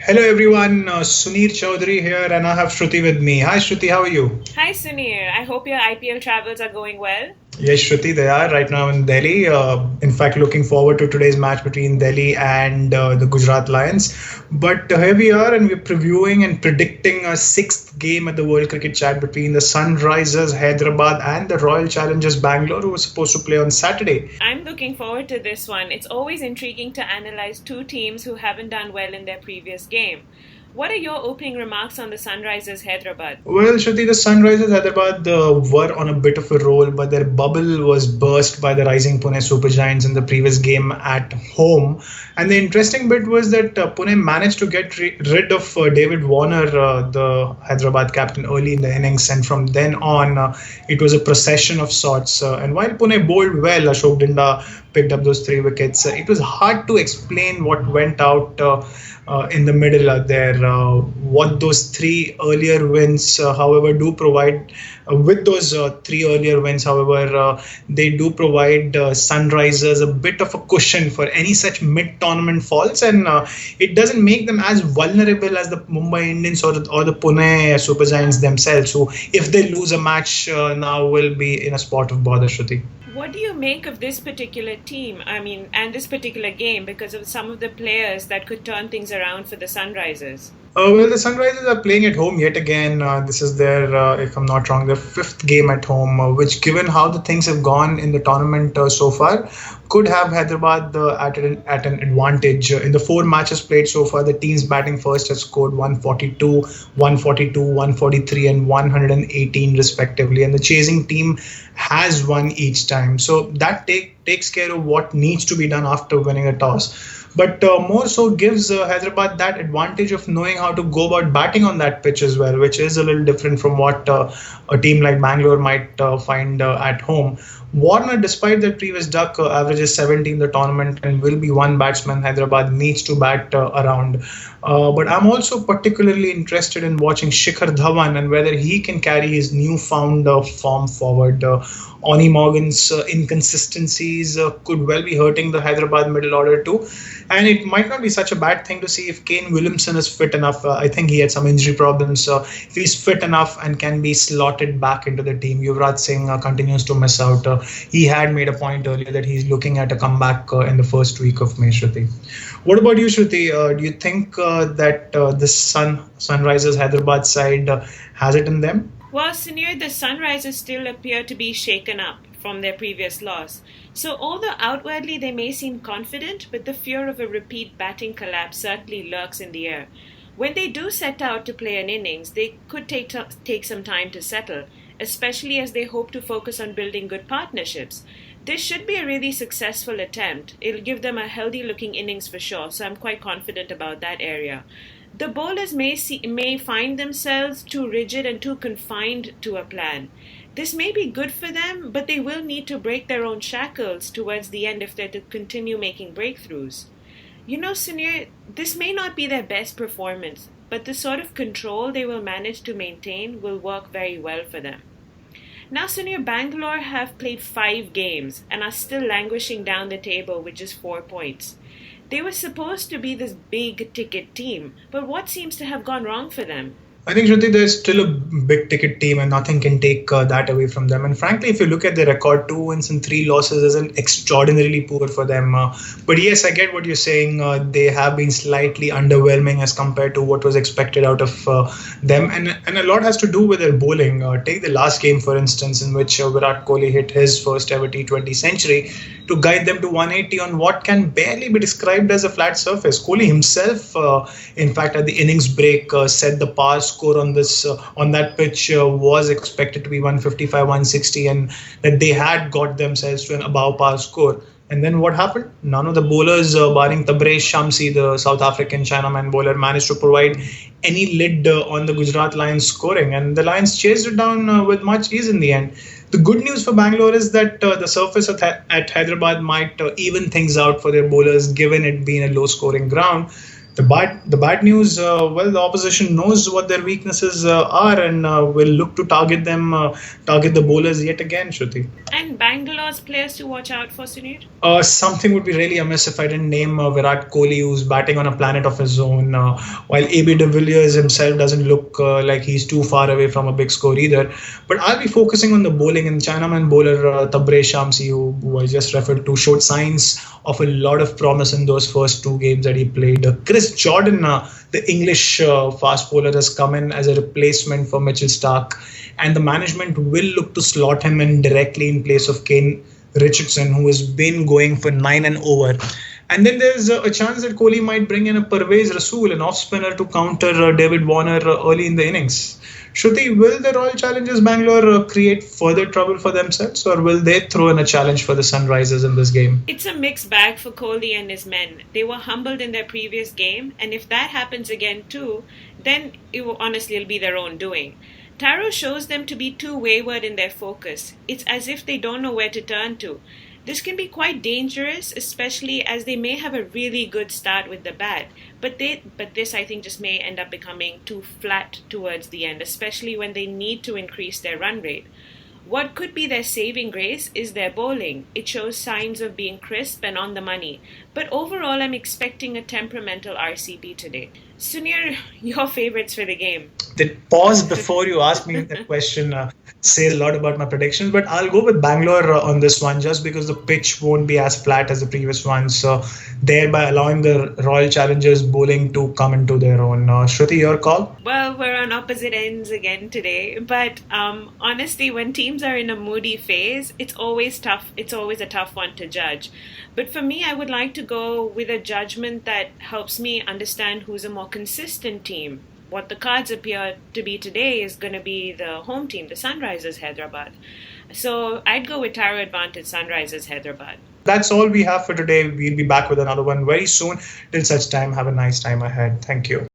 Hello everyone, Suneer Chowdhary here and I have Shruti with me. Hi Shruti, how are you? Hi Suneer, I hope your IPL travels are going well. Yes, Shruti, they are right now in Delhi. In fact, looking forward to today's match between Delhi and the Gujarat Lions. But here we are, and we're previewing and predicting a sixth game at the World Cricket Chat between the Sunrisers Hyderabad and the Royal Challengers Bangalore, who was supposed to play on Saturday. I'm looking forward to this one. It's always intriguing to analyze two teams who haven't done well in their previous game. What are your opening remarks on the Sunrisers Hyderabad? Well, Shruti, the Sunrisers Hyderabad were on a bit of a roll, but their bubble was burst by the rising Pune Super Giants in the previous game at home. And the interesting bit was that Pune managed to get rid of David Warner, the Hyderabad captain, early in the innings. And from then on, it was a procession of sorts. And while Pune bowled well, Ashok Dinda picked up those 3 wickets. It was hard to explain what went out in the middle there. What those 3 earlier wins, however, do provide. With those 3 earlier wins, however, they do provide Sunrisers a bit of a cushion for any such mid-tournament falls, and it doesn't make them as vulnerable as the Mumbai Indians or the Pune Super Giants themselves, who, if they lose a match now, will be in a spot of bother, Shruti. What do you make of this particular team? And this particular game because of some of the players that could turn things around for the Sunrisers? Well, the Sunrisers are playing at home yet again. This is their, if I'm not wrong, their fifth game at home, which, given how the things have gone in the tournament so far, could have Hyderabad at an advantage. In the 4 matches played so far, the teams batting first has scored 142, 142, 143, and 118 respectively, and the chasing team has won each time. So that takes care of what needs to be done after winning a toss. But more so gives Hyderabad that advantage of knowing how to go about batting on that pitch as well, which is a little different from what a team like Bangalore might find at home. Warner, despite their previous duck, averages 70 in the tournament and will be one batsman Hyderabad needs to bat around. But I'm also particularly interested in watching Shikhar Dhawan and whether he can carry his newfound form forward. Oni Morgan's inconsistencies could well be hurting the Hyderabad middle order too. And it might not be such a bad thing to see if Kane Williamson is fit enough. I think he had some injury problems. If he's fit enough and can be slotted back into the team, Yuvraj Singh continues to miss out. He had made a point earlier that he's looking at a comeback in the first week of May, Shruti. What about you, Shruti? Do you think that this Sunrisers Hyderabad side has it in them? Well, Suneer, the Sunrisers still appear to be shaken up from their previous loss. So, although outwardly they may seem confident, but the fear of a repeat batting collapse certainly lurks in the air. When they do set out to play an innings, they could take some time to settle, especially as they hope to focus on building good partnerships. This should be a really successful attempt. It'll give them a healthy looking innings for sure, so I'm quite confident about that area. The bowlers may find themselves too rigid and too confined to a plan. This may be good for them, but they will need to break their own shackles towards the end if they're to continue making breakthroughs. You know, Suneer, this may not be their best performance, but the sort of control they will manage to maintain will work very well for them. Now, Suneer, Bangalore have played 5 games and are still languishing down the table with just 4 points. They were supposed to be this big ticket team, but what seems to have gone wrong for them? I think, Shruti, there's still a big ticket team and nothing can take that away from them. And frankly, if you look at their record, 2 wins and 3 losses isn't extraordinarily poor for them. But yes, I get what you're saying. They have been slightly underwhelming as compared to what was expected out of them. And a lot has to do with their bowling. Take the last game, for instance, in which Virat Kohli hit his first ever T20 century to guide them to 180 on what can barely be described as a flat surface. Kohli himself, in fact, at the innings break, said the pass score on that pitch was expected to be 155, 160, and that they had got themselves to an above par score. And then what happened? None of the bowlers, barring Tabraiz Shamsi, the South African Chinaman bowler, managed to provide any lid on the Gujarat Lions scoring. And the Lions chased it down with much ease in the end. The good news for Bangalore is that the surface at Hyderabad might even things out for their bowlers, given it being a low-scoring ground. The bad news, well, the opposition knows what their weaknesses are and will look to target the bowlers yet again, Shruti. And Bangalore's players to watch out for, Suneer? Something would be really amiss if I didn't name Virat Kohli, who's batting on a planet of his own. While AB de Villiers himself doesn't look like he's too far away from a big score either. But I'll be focusing on the bowling, and Chinaman bowler Tabraiz Shamsi, who I just referred to, showed signs of a lot of promise in those first two games that he played. Chris Jordan, the English fast bowler, has come in as a replacement for Mitchell Stark, and the management will look to slot him in directly in place of Kane Richardson, who has been going for 9 and over. And then there's a chance that Kohli might bring in a Pervez Rasool, an off spinner, to counter David Warner early in the innings. Shruti, will the Royal Challengers Bangalore create further trouble for themselves, or will they throw in a challenge for the Sunrisers in this game? It's a mixed bag for Kohli and his men. They were humbled in their previous game, and if that happens again too, then it'll be their own doing. Taro shows them to be too wayward in their focus. It's as if they don't know where to turn to. This can be quite dangerous, especially as they may have a really good start with the bat, but this I think just may end up becoming too flat towards the end, especially when they need to increase their run rate. What could be their saving grace is their bowling. It shows signs of being crisp and on the money. But overall, I'm expecting a temperamental RCB today. Suneer, your favorites for the game? The pause before you ask me that question says a lot about my predictions, but I'll go with Bangalore on this one just because the pitch won't be as flat as the previous one, so thereby allowing the Royal Challengers bowling to come into their own. Shruti, your call? Well, we're on opposite ends again today, but honestly, when teams are in a moody phase, it's always tough. It's always a tough one to judge. But for me, I would like to go with a judgment that helps me understand who's a more consistent team. What the cards appear to be today is going to be the home team, the Sunrisers Hyderabad. So I'd go with Taro advantage Sunrisers Hyderabad. That's all we have for today. We'll be back with another one very soon. Till such time, have a nice time ahead. Thank you.